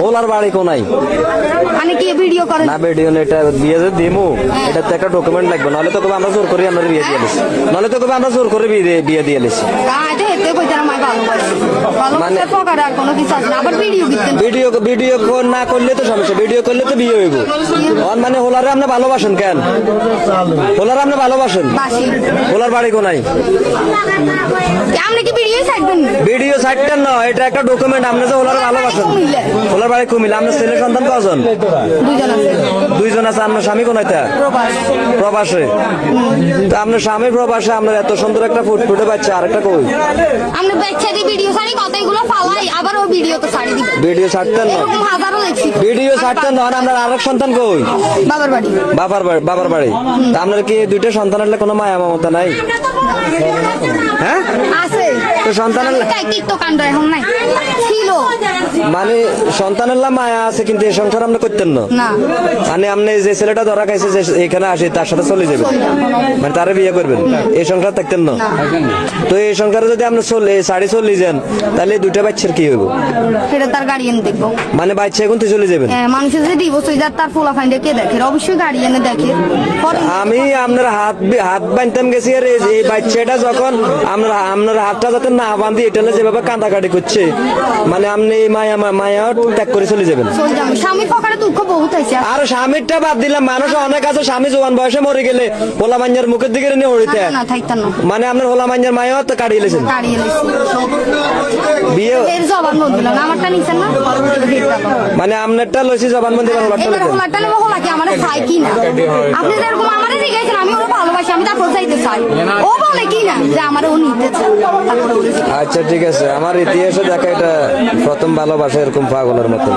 ওলার বাড়ি কোনায় মানে কি ভিডিও করে না ভিডিও এটা বিয়ে যে দিমু এটা তো একটা ডকুমেন্ট লাগবে নাহলে তো কবে আমরা জোর করে আমরা বিয়ে দিয়ে দিছি নাহলে তো কবে আমরা জোর করে বিয়ে দিয়ে দিছি ভিডিও না করলে তো সমস্যা ভিডিও করলে তো বিয়ে হইব মানে হোলারে আপনি ভালোবাসেন কেন হোলারে আপনি ভালোবাসেন হোলার বাড়ি কোনায় ভিডিও সাইটটা না এটা একটা ডকুমেন্ট আপনি যে হোলারে ভালোবাসেন হোলার বাড়ি কুমিল্লা আপনার ছেলে সন্তান কজন দুইজন আছে আপনার স্বামী কোনায় প্রবাসে তো আপনার স্বামী প্রবাসে আপনার এত সুন্দর একটা ফুটফুটে বাচ্চা আরেকটা কই আমরা বাচ্চাদের ভিডিও ছাড়ি কতগুলো ফালাই আবার ও ভিডিও তো ছাড়ি দিই ভিডিও ছাড়তেন না ভিডিও ছাড়তেন না আপনার আরেক সন্তান কই বাবার বাড়ি তা আপনার কি দুইটা সন্তান হলে কোনো মায়া মমতা নাই হ্যাঁ আছে তো সন্তানের তো কাণ্ড এখন নাই ছিল মানে সন্তানের মায়া আছে কিন্তু এই সংসার আপনি করতেন না মানে আপনি যে ছেলেটা ধরা খাইছে যে এখানে আসে তার সাথে চলে যাবেন মানে তারে বিয়ে করবেন এই সংসার থাকতেন না তো এই সংসারে যদি আপনি সাড়ে চল্লিশ যান তাহলে দুইটা বাচ্চার কি হইব সেটা তার গার্ডিয়ান দেখবো মানে বাচ্চা এখন তো চলে যাবেন মানুষ যদি ডিভোর্স হয়ে যায় তার পোলা ফাইন্ডে কে দেখে অবশ্যই গার্ডিয়ানে দেখে আমি আপনার হাত বাঁধতাম গেছি আর এই বাচ্চাটা যখন আপনার হাতটা যাতে না বাঁধি এটা যেভাবে কাঁদাকাটি করছে মানে আপনি মায়া ত্যাগ করে চলে যাবেন স্বামীর পকেটে দুঃখ বহুত আছে আর স্বামীরটা বাদ দিলাম মানুষ অনেক আছে স্বামী জোয়ান বয়সে মরে গেলে হোলা মাঞ্জার মুখের দিকে নিয়ে উড়িতে মানে আপনার হোলা মাঞ্জার মায়া তো কাটিয়ে লেছেন বিয়ে আমারটা নিছেন না মানে আপনারটা লইছি জবানবন্দি আপনি যেরকম আমারে জিজ্ঞাসেন আমি ওরা ভালোবাসি আমি তারপর চাইতে চাই ও বলে কি না যে আমার ও নিতে চায় আচ্ছা ঠিক আছে আমার ইতিহাসে দেখা এটা প্রথম ভালোবাসা এরকম পাগলের মতো